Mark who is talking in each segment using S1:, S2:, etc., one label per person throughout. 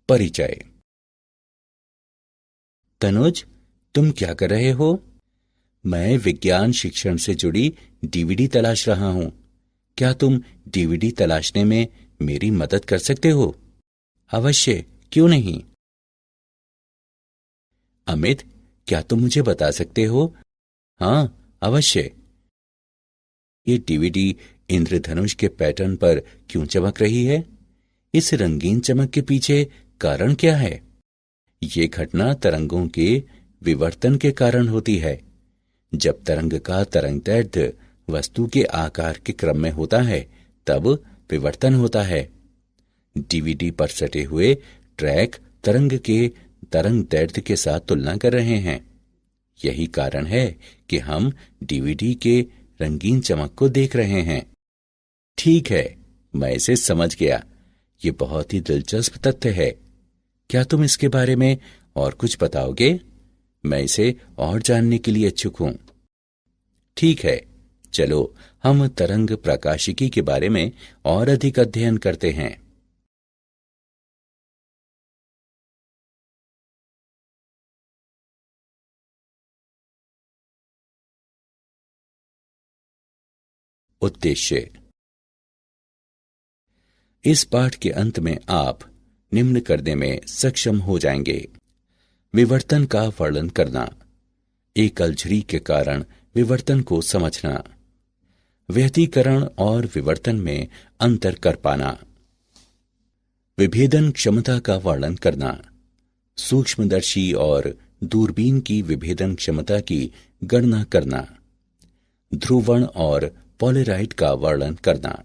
S1: परिचय। तनुज, तुम क्या कर रहे हो? मैं विज्ञान शिक्षण से जुड़ी डीवीडी तलाश रहा हूं। क्या तुम डीवीडी तलाशने में मेरी मदद कर सकते हो? अवश्य, क्यों नहीं। अमित, क्या तुम मुझे बता सकते हो? हाँ, अवश्य। ये डीवीडी इंद्रधनुष के पैटर्न पर क्यों चमक रही है? इस रंगीन चमक के पीछे कारण क्या है? ये घटना तरंगों के विवर्तन के कारण होती है। जब तरंग का तरंगदैर्ध्य वस्तु के आकार के क्रम में होता है, तब विवर्तन होता है। डीवीडी पर सटे हुए ट्रैक तरंग के तरंगदैर्ध्य के साथ तुलना कर रहे हैं। यही कारण है कि हम डीवीडी के रंगीन चमक को देख रहे हैं। ठीक है, मैं इसे समझ गया। ये बहुत ही दिलचस्प तथ्य है। क्या तुम इसके बारे में और कुछ बताओगे? मैं इसे और जानने के लिए इच्छुक हूं। ठीक है, चलो हम तरंग प्रकाशिकी के बारे में और अधिक अध्ययन करते हैं। उद्देश्य। इस पाठ के अंत में आप निम्न करने में सक्षम हो जाएंगे। विवर्तन का वर्णन करना, एकल झिरी के कारण विवर्तन को समझना, व्यतिकरण और विवर्तन में अंतर कर पाना, विभेदन क्षमता का वर्णन करना, सूक्ष्मदर्शी और दूरबीन की विभेदन क्षमता की गणना करना, ध्रुवण और पॉलराइड का वर्णन करना,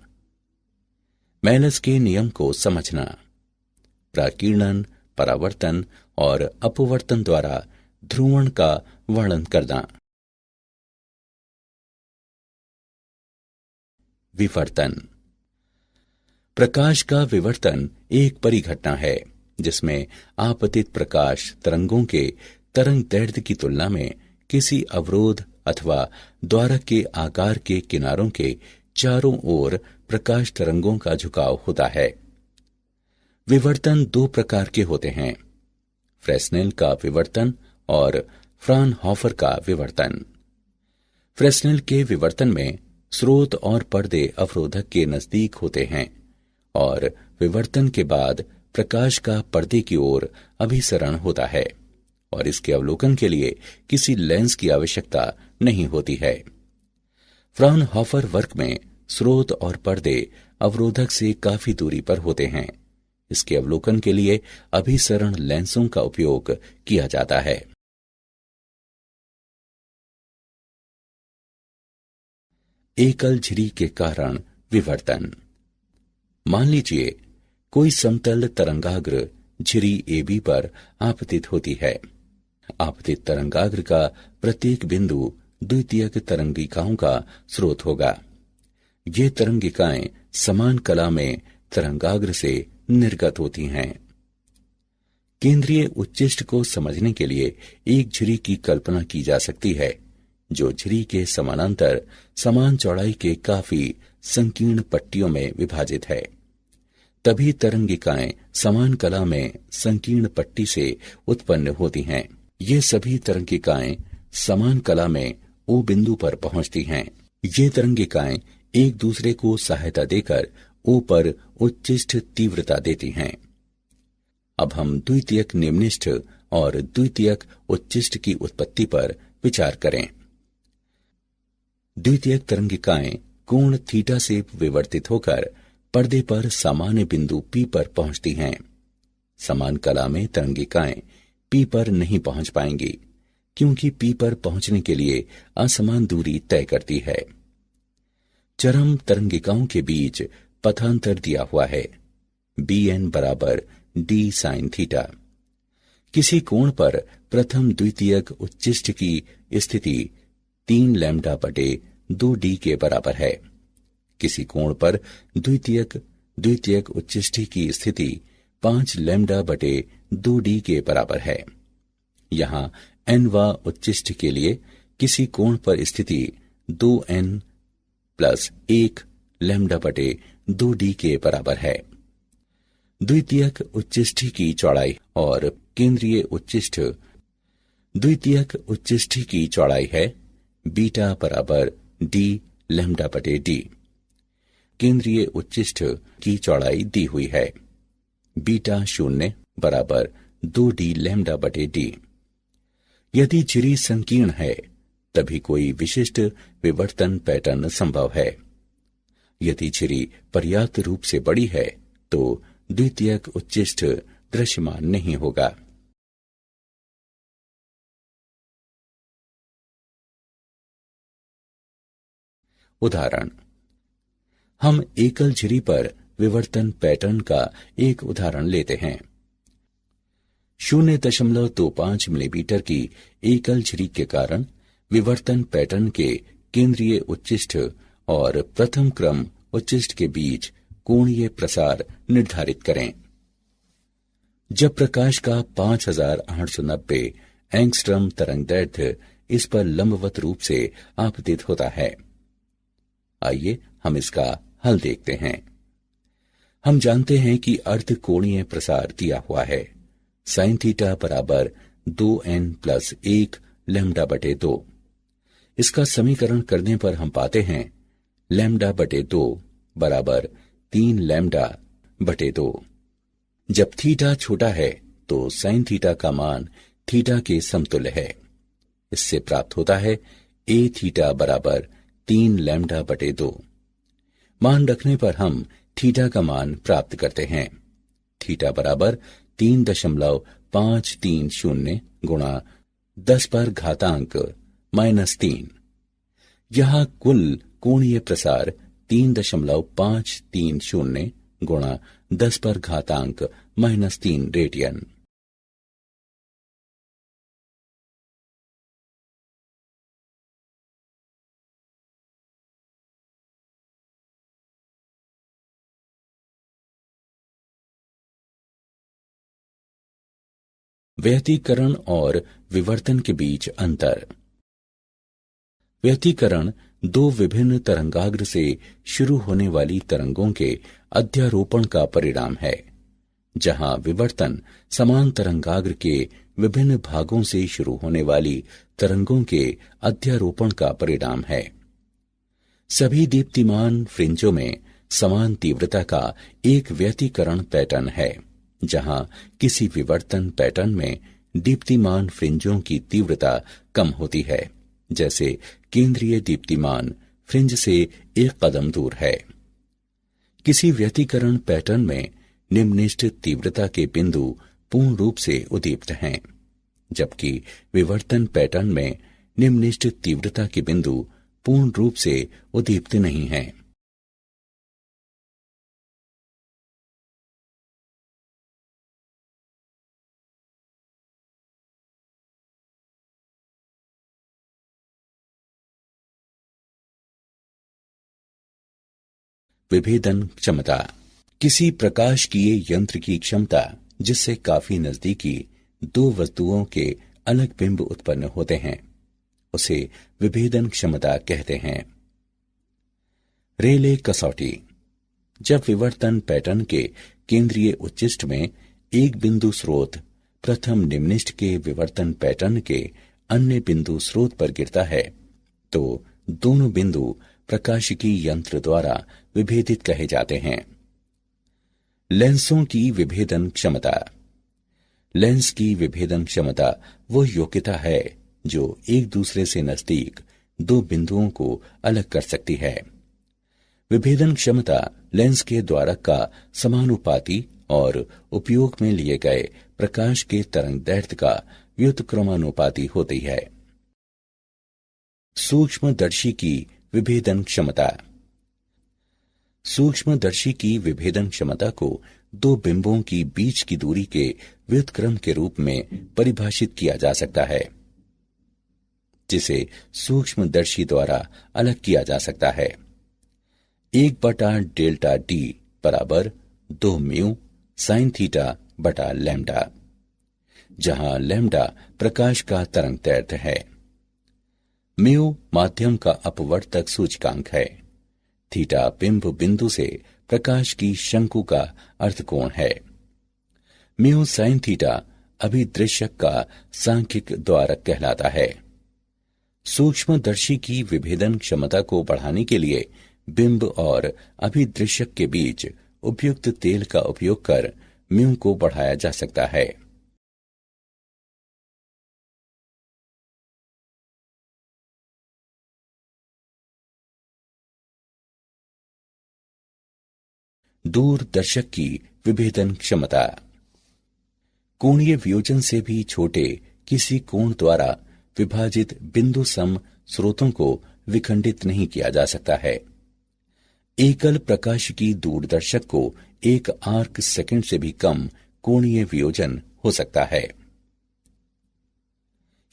S1: मेलस के नियम को समझना, प्राकीर्णन, परावर्तन और अपवर्तन द्वारा ध्रुवण का वर्णन करना। विवर्तन। प्रकाश का विवर्तन एक परिघटना है जिसमें आपतित प्रकाश तरंगों के तरंगदैर्ध्य की तुलना में किसी अवरोध अथवा द्वारक के आकार के किनारों के चारों ओर प्रकाश तरंगों का झुकाव होता है। विवर्तन दो प्रकार के होते हैं, फ्रेस्नेल का विवर्तन और फ्राउनहोफर का विवर्तन। फ्रेस्नेल के विवर्तन में स्रोत और पर्दे अवरोधक के नजदीक होते हैं और विवर्तन के बाद प्रकाश का पर्दे की ओर अभिसरण होता है और इसके अवलोकन के लिए किसी लेंस की आवश्यकता नहीं होती है। फ्राउनहोफर वर्क में स्रोत और पर्दे अवरोधक से काफी दूरी पर होते हैं। इसके अवलोकन के लिए अभिसरण लेंसों का उपयोग किया जाता है। एकल झिरी के कारण विवर्तन। मान लीजिए कोई समतल तरंगाग्र झिरी AB पर आपतित होती है। आपतित तरंगाग्र का प्रत्येक बिंदु द्वितीयक तरंगिकाओं का स्रोत होगा। ये तरंगिकाएं समान कला में तरंगाग्र से निर्गत होती हैं। केंद्रीय उच्चिष्ट को समझने के लिए एक झिरी की कल्पना की जा सकती है जो झिरी के समानांतर समान चौड़ाई के काफी संकीर्ण पट्टियों में विभाजित है। तभी तरंगिकाएं समान कला में संकीर्ण पट्टी से उत्पन्न होती हैं। ये सभी तरंगिकाएं समान कला में O बिंदु पर पहुंचती हैं। ये तरंगिकाएं एक दूसरे को सहायता देकर O पर उच्चिष्ट तीव्रता देती हैं। अब हम द्वितीयक निम्निष्ठ और द्वितीयक उच्चिष्ट की उत्पत्ति पर विचार करें। द्वितीयक तरंगिकाएं कोण थीटा से विवर्तित होकर पर्दे पर सामान्य बिंदु P पर पहुंचती हैं। समान कला में तरंगिकाएं P पर नहीं पहुंच पाएंगी क्योंकि P पर पहुंचने के लिए असमान दूरी तय करती है। चरम तरंगिकाओं के बीच पथांतर दिया हुआ है, Bn बराबर D sin थीटा। किसी कोण पर प्रथम द्वितीयक उच्चिष्ट की स्थिति 3 लैम्डा बटे 2D के बराबर है। किसी कोण पर द्वितीयक उच्चिष्टि की स्थिति 5 लैम्डा बटे 2D के बराबर है। यहाँ nवा उच्चिष्ट के लिए किसी कोण पर स्थिति 2n + 1 लैम्डा बटे 2D के बराबर है। द्वितीयक उच्चिष्टि की चौड़ाई और केंद्रीय उच्चिष्ट द्वितीयक उच्चिष्टि की चौड़ाई है बीटा बराबर डी लैम्डा बटे डी। केंद्रीय उच्चिष्ट की चौड़ाई दी हुई है बीटा 0 बराबर 2d लैम्डा बटे डी। यदि झिरी संकीर्ण है तभी कोई विशिष्ट विवर्तन पैटर्न संभव है। यदि झिरी पर्याप्त रूप से बड़ी है तो द्वितीयक उच्चिष्ट दृश्यमान नहीं होगा। उदाहरण, हम एकल झिरी पर विवर्तन पैटर्न का एक उदाहरण लेते हैं। 0.25 मिलीमीटर की एकल झिरी के कारण विवर्तन पैटर्न के केंद्रीय उच्चिष्ट और प्रथम क्रम उच्चिष्ट के बीच कोणीय प्रसार निर्धारित करें। जब प्रकाश का 5890 एंगस्ट्रम तरंगदैर्घ्य इस पर लंबवत रूप से आपतित होता है। आइए हम इसका हल देखते हैं। हम जानते हैं कि अर्ध कोणीय प्रसार दिया हुआ है sin थीटा बराबर 2n+1 लैम्डा बटे 2। इसका समीकरण करने पर हम पाते हैं लैम्डा बटे 2 बराबर 3 लैम्डा बटे 2। जब थीटा छोटा है तो sin थीटा का मान थीटा के समतुल्य है। इससे प्राप्त होता है a थीटा बराबर 3 लैम्डा बटे 2। मान रखने पर हम थीटा का मान प्राप्त करते हैं। थीटा बराबर 3.530 गुणा 10 पर घातांक -3। यहां कुल कोणीय प्रसार 3.530 गुणा 10 पर घातांक -3 रेडियन। व्यतिकरण और विवर्तन के बीच अंतर। व्यतिकरण दो विभिन्न तरंगाग्र से शुरू होने वाली तरंगों के अध्यारोपण का परिणाम है, जहां विवर्तन समान तरंगाग्र के विभिन्न भागों से शुरू होने वाली तरंगों के अध्यारोपण का परिणाम है। सभी दीप्तिमान फ्रिंजों में समान तीव्रता का एक व्यतिकरण पैटर्न है, जहां किसी विवर्तन पैटर्न में दीप्तिमान फ्रिंजों की तीव्रता कम होती है, जैसे केंद्रीय दीप्तिमान फ्रिंज से एक कदम दूर है। किसी व्यतिकरण पैटर्न में निम्नलिखित तीव्रता के बिंदु पूर्ण रूप से उद्दीप्त हैं, जबकि विवर्तन पैटर्न में निम्नलिखित तीव्रता के बिंदु पूर्ण रूप से उद्दीप्त नहीं हैं। विभेदन क्षमता। किसी प्रकाशकीय यंत्र की क्षमता जिससे काफी नजदीकी दो वस्तुओं के अलग बिंब उत्पन्न होते हैं, उसे विभेदन क्षमता कहते हैं। रेले कसौटी। जब विवर्तन पैटर्न के केंद्रीय उच्चिष्ट में एक बिंदु स्रोत प्रथम निम्निष्ट के विवर्तन पैटर्न के अन्य बिंदु स्रोत पर गिरता है, तो दोनों बिंदु प्रकाशिकी यंत्र द्वारा विभेदित कहे जाते हैं। लेंसों की विभेदन क्षमता। लेंस की विभेदन क्षमता वो योग्यता है जो एक दूसरे से नजदीक दो बिंदुओं को अलग कर सकती है। विभेदन क्षमता लेंस के द्वारक का समानुपाती और उपयोग में लिए गए प्रकाश के तरंगदैर्घ्य का व्युत्क्रमानुपाती होती है। सूक्ष्मदर्शी की विभेदन क्षमता। सूक्ष्मदर्शी की विभेदन क्षमता को दो बिंबों की बीच की दूरी के व्युत्क्रम के रूप में परिभाषित किया जा सकता है, जिसे सूक्ष्मदर्शी द्वारा अलग किया जा सकता है। 1/Δd बराबर 2 म्यू sin थीटा बटा लैम्डा, जहां लैम्डा प्रकाश का तरंगदैर्घ्य है। म्यू माध्यम का अपवर्तक सूचकांक है। थीटा बिंब बिंदु से प्रकाश की शंकु का अर्थकोण है। म्यू साइन थीटा अभिदृश्यक का सांख्यिक द्वारक कहलाता है। सूक्ष्मदर्शी की विभेदन क्षमता को बढ़ाने के लिए बिंब और अभिदृश्यक के बीच उपयुक्त तेल का उपयोग कर म्यू को बढ़ाया जा सकता है। दूरदर्शक की विभेदन क्षमता। कोणीय वियोजन से भी छोटे किसी कोण द्वारा विभाजित बिंदु सम स्रोतों को विखंडित नहीं किया जा सकता है। एकल प्रकाश की दूरदर्शक को 1 आर्क सेकंड से भी कम कोणीय वियोजन हो सकता है।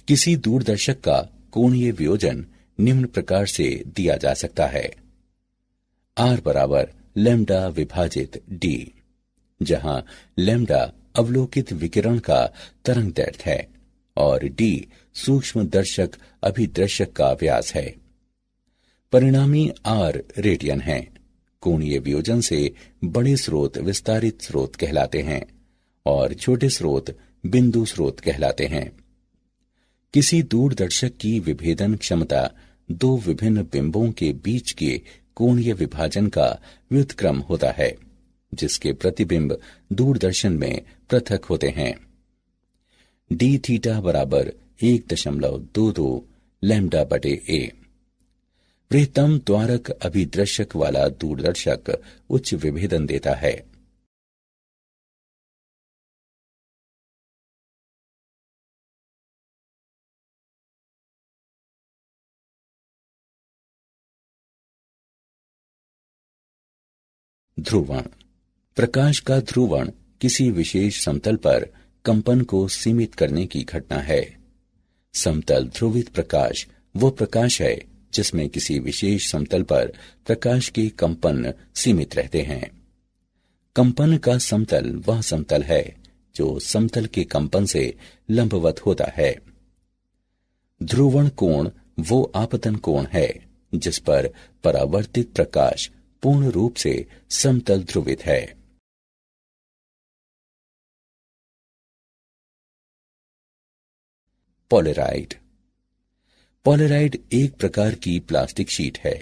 S1: किसी दूरदर्शक का कोणीय वियोजन निम्न प्रकार से दिया जा सकता है। R बराबर लैम्डा विभाजित d, जहां लैम्डा अवलोकित विकिरण का तरंग दैर्ध्य है और d सूक्ष्मदर्शक अभिदृश्यक का व्यास है। परिणामी R रेडियन है। कोणीय वियोजन से बड़े स्रोत विस्तारित स्रोत कहलाते हैं और छोटे स्रोत बिंदु स्रोत कहलाते हैं। किसी दूरदर्शक की विभेदन क्षमता दो विभिन्न बिंबों के बीच के कोणीय विभाजन का व्युत्क्रम होता है, जिसके प्रतिबिंब दूरदर्शन में पृथक होते हैं। d थीटा बराबर 1.22 लैम्डा बटे a। वृहत्तम द्वारक अभिदृश्यक वाला दूरदर्शक उच्च विभेदन देता है। ध्रुवण। प्रकाश का ध्रुवण किसी विशेष समतल पर कंपन को सीमित करने की घटना है। समतल ध्रुवित प्रकाश वो प्रकाश है जिसमें किसी विशेष समतल पर प्रकाश के कंपन सीमित रहते हैं। कंपन का समतल वह समतल है जो समतल के कंपन से लंबवत होता है। ध्रुवण कोण वो आपतन कोण है जिस पर परावर्तित प्रकाश पूर्ण रूप से समतल ध्रुवित है। पोलेराइड। पोलेराइड एक प्रकार की प्लास्टिक शीट है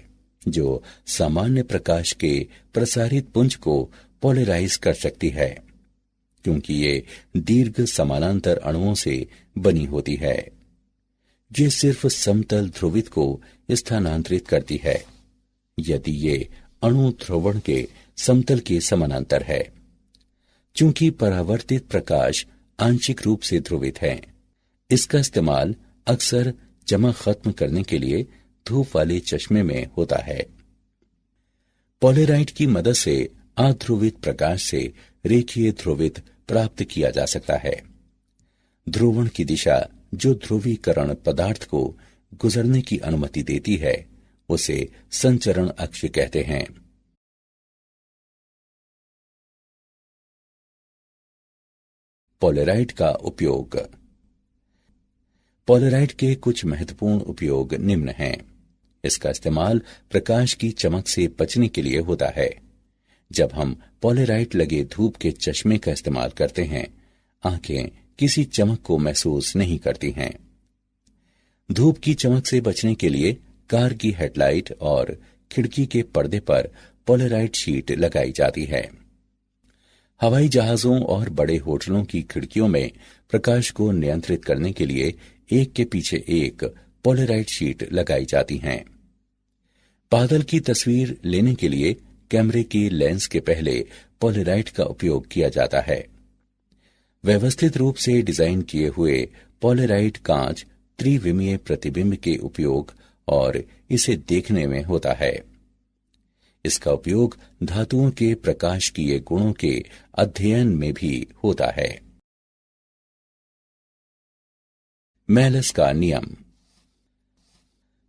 S1: जो सामान्य प्रकाश के प्रसारित पुंज को पोलराइज कर सकती है, क्योंकि ये दीर्घ समानांतर अणुओं से बनी होती है। ये सिर्फ समतल ध्रुवित को स्थानांतरित करती है यदि ये अणु ध्रुवण के समतल के समानांतर है। चूंकि परावर्तित प्रकाश आंशिक रूप से ध्रुवित है, इसका इस्तेमाल अक्सर चमक खत्म करने के लिए धूप वाले चश्मे में होता है। पोलेराइड की मदद से अध्रुवित प्रकाश से रेखीय ध्रुवित प्राप्त किया जा सकता है। ध्रुवण की दिशा जो ध्रुवीकरण पदार्थ को गुजरने की अनुमति देती है उसे संचरण अक्ष कहते हैं। पोलेराइड का उपयोग। पोलेराइड के कुछ महत्वपूर्ण उपयोग निम्न हैं। इसका इस्तेमाल प्रकाश की चमक से बचने के लिए होता है। जब हम पोलेराइड लगे धूप के चश्मे का इस्तेमाल करते हैं, आंखें किसी चमक को महसूस नहीं करती हैं। धूप की चमक से बचने के लिए कार की हेडलाइट और खिड़की के पर्दे पर पोलेराइड शीट लगाई जाती है। हवाई जहाजों और बड़े होटलों की खिड़कियों में प्रकाश को नियंत्रित करने के लिए एक के पीछे एक पोलेराइड शीट लगाई जाती हैं। बादल की तस्वीर लेने के लिए कैमरे के लेंस के पहले पोलेराइड का उपयोग किया जाता है। व्यवस्थित रूप से डिजाइन किए हुए पोलेराइड कांच त्रिविमीय प्रतिबिंब के उपयोग और इसे देखने में होता है। इसका उपयोग धातुओं के प्रकाशकीय गुणों के अध्ययन में भी होता है। मेलस का नियम।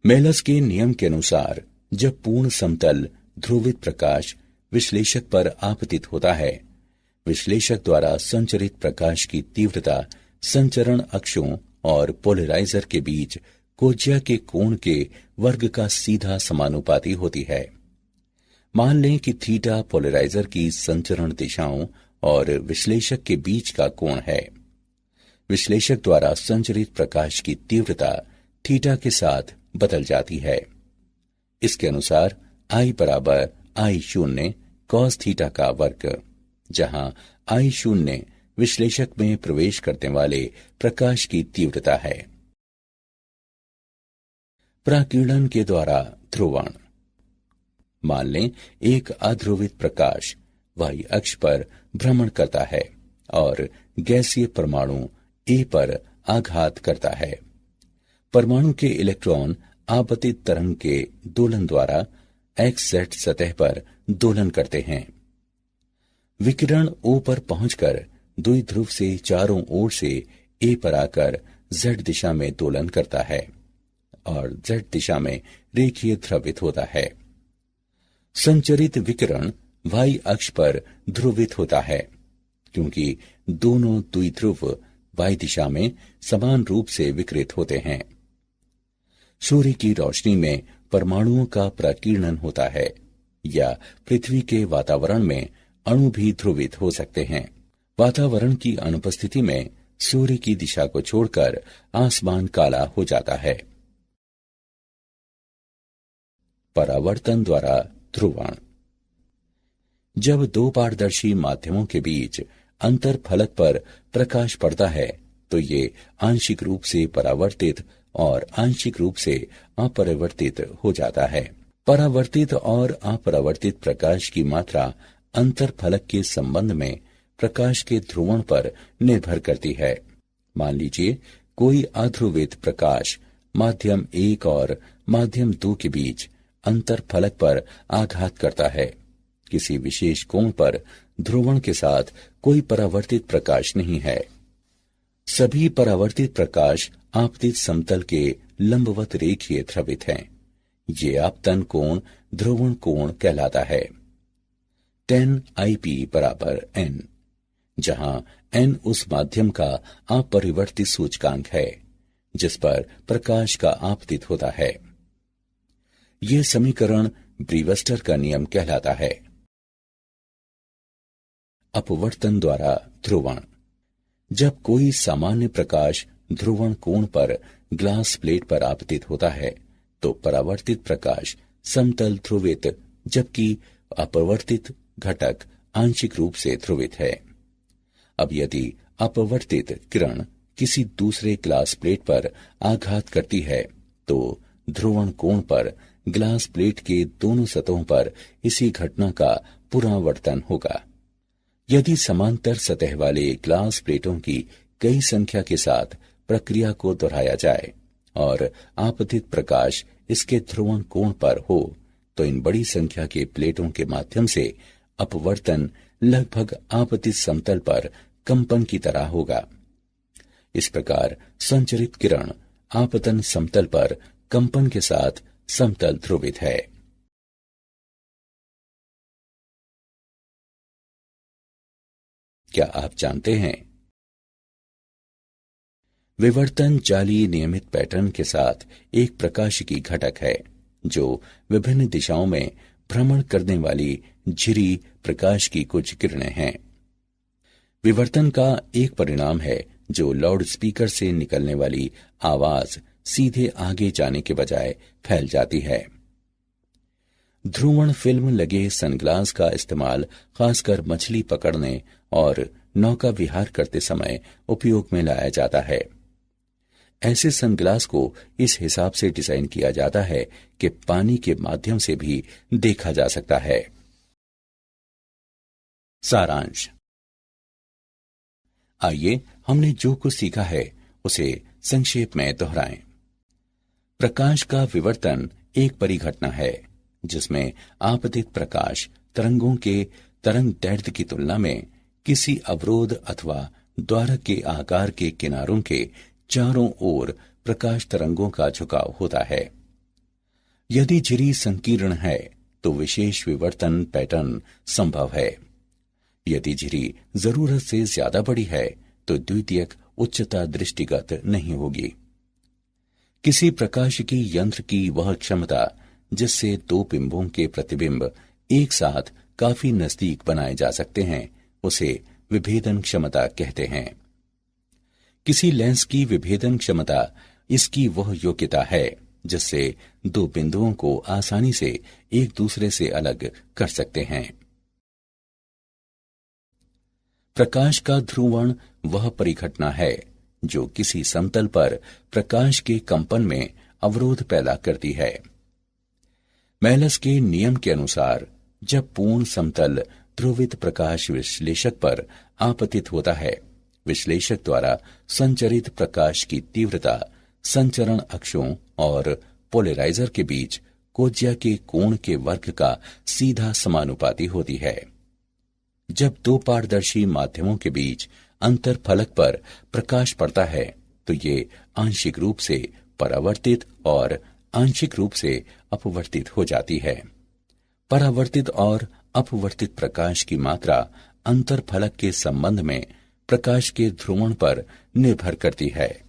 S1: मेलस के नियम के अनुसार जब पूर्ण समतल ध्रुवित प्रकाश विश्लेषक पर आपतित होता है, विश्लेषक द्वारा संचरित प्रकाश की तीव्रता संचरण अक्षों और पोलराइजर के बीच कोज्या के कोण के वर्ग का सीधा समानुपाती होती है। मान लें कि थीटा पोलराइजर की संचरण दिशाओं और विश्लेषक के बीच का कोण है। विश्लेषक द्वारा संचरित प्रकाश की तीव्रता थीटा के साथ बदल जाती है। इसके अनुसार I बराबर I शून्य कॉस थीटा का वर्ग, जहां I शून्य विश्लेषक में प्रवेश करने वाले प्रकाश की तीव्रता है। प्रकीर्णन के द्वारा ध्रुवण। मान लें एक अध्रुवित प्रकाश y अक्ष पर भ्रमण करता है और गैसीय परमाणु A पर आघात करता है। परमाणु के इलेक्ट्रॉन आपतित तरंग के दोलन द्वारा XZ सतह पर दोलन करते हैं। विकिरण O पर पहुंचकर द्विध्रुव से चारों ओर से A पर आकर Z दिशा में दोलन करता है और Z दिशा में रेखीय ध्रुवित होता है। संचरित विकिरण Y अक्ष पर ध्रुवित होता है, क्योंकि दोनों द्विध्रुव Y दिशा में समान रूप से विकिरित होते हैं। सूर्य की रोशनी में परमाणुओं का प्रकीर्णन होता है, या पृथ्वी के वातावरण में अणु भी ध्रुवित हो सकते हैं। वातावरण की अनुपस्थिति में सूर्य की दिशा को छोड़कर आसमान काला हो जाता है। परावर्तन द्वारा ध्रुवण। जब दो पारदर्शी माध्यमों के बीच अंतर फलक पर प्रकाश पड़ता है तो ये आंशिक रूप से परावर्तित और आंशिक रूप से अपरिवर्तित हो जाता है। परावर्तित और अपरावर्तित प्रकाश की मात्रा अंतर फलक के संबंध में प्रकाश के ध्रुवण पर निर्भर करती है। मान लीजिए कोई अध्रुवित प्रकाश माध्यम 1 और माध्यम 2 के बीच अंतर फलक पर आघात करता है। किसी विशेष कोण पर ध्रुवण के साथ कोई परावर्तित प्रकाश नहीं है। सभी परावर्तित प्रकाश आपतित समतल के लंबवत रेखीय ध्रुवित हैं। ये आपतन कोण ध्रुवण कोण कहलाता है। tan IP बराबर n, जहां n उस माध्यम का अपरिवर्तित सूचकांक है जिस पर प्रकाश का आपतित होता है। यह समीकरण ब्रीवस्टर का नियम कहलाता है। अपवर्तन द्वारा ध्रुवण। जब कोई सामान्य प्रकाश ध्रुवण कोण पर ग्लास प्लेट पर आपतित होता है तो परावर्तित प्रकाश समतल ध्रुवित, जबकि अपवर्तित घटक आंशिक रूप से ध्रुवित है। अब यदि अपवर्तित किरण किसी दूसरे ग्लास प्लेट पर आघात करती है तो ध्रुवण कोण पर ग्लास प्लेट के दोनों सतहों पर इसी घटना का पुनरावर्तन होगा। यदि समांतर सतह वाले ग्लास प्लेटों की कई संख्या के साथ प्रक्रिया को दोहराया जाए और आपतित प्रकाश इसके ध्रुवण कोण पर हो तो इन बड़ी संख्या के प्लेटों के माध्यम से अपवर्तन लगभग आपतित समतल पर कंपन की तरह होगा। इस प्रकार संचरित किरण आपतन समतल पर कंपन के साथ समतल ध्रुवित है। क्या आप जानते हैं विवर्तन जाली नियमित पैटर्न के साथ एक प्रकाशिकी घटक है जो विभिन्न दिशाओं में भ्रमण करने वाली झिरी प्रकाश की कुछ किरणें हैं। विवर्तन का एक परिणाम है जो लाउड स्पीकर से निकलने वाली आवाज सीधे आगे जाने के बजाय फैल जाती है। ध्रुवण फिल्म लगे सनग्लास का इस्तेमाल खासकर मछली पकड़ने और नौका विहार करते समय उपयोग में लाया जाता है। ऐसे सनग्लास को इस हिसाब से डिजाइन किया जाता है कि पानी के माध्यम से भी देखा जा सकता है। सारांश। आइए हमने जो कुछ सीखा है उसे संक्षेप में दोहराएं। प्रकाश का विवर्तन एक परिघटना है जिसमें आपतित प्रकाश तरंगों के तरंग दैर्ध्य की तुलना में किसी अवरोध अथवा द्वारक के आकार के किनारों के चारों ओर प्रकाश तरंगों का झुकाव होता है। यदि झिरी संकीर्ण है तो विशेष विवर्तन पैटर्न संभव है। यदि झिरी जरूरत से ज्यादा बड़ी है तो द्वितीयक उच्चता दृष्टिगत नहीं होगी। किसी प्रकाशिकी यंत्र की वह क्षमता जिससे दो बिंबों के प्रतिबिंब एक साथ काफी नजदीक बनाए जा सकते हैं उसे विभेदन क्षमता कहते हैं। किसी लेंस की विभेदन क्षमता इसकी वह योग्यता है जिससे दो बिंदुओं को आसानी से एक दूसरे से अलग कर सकते हैं। प्रकाश का ध्रुवण वह परिघटना है जो किसी समतल पर प्रकाश के कंपन में अवरोध पैदा करती है। मेलस के नियम के अनुसार जब पूर्ण समतल ध्रुवित प्रकाश विश्लेषक पर आपतित होता है, विश्लेषक द्वारा संचरित प्रकाश की तीव्रता संचरण अक्षों और पोलराइजर के बीच कोज्या के कोण के वर्ग का सीधा समानुपाती होती है। जब दो पारदर्शी माध्यमों के बीच अंतर फलक पर प्रकाश पड़ता है तो ये आंशिक रूप से परावर्तित और आंशिक रूप से अपवर्तित हो जाती है। परावर्तित और अपवर्तित प्रकाश की मात्रा अंतर फलक के संबंध में प्रकाश के ध्रुवण पर निर्भर करती है।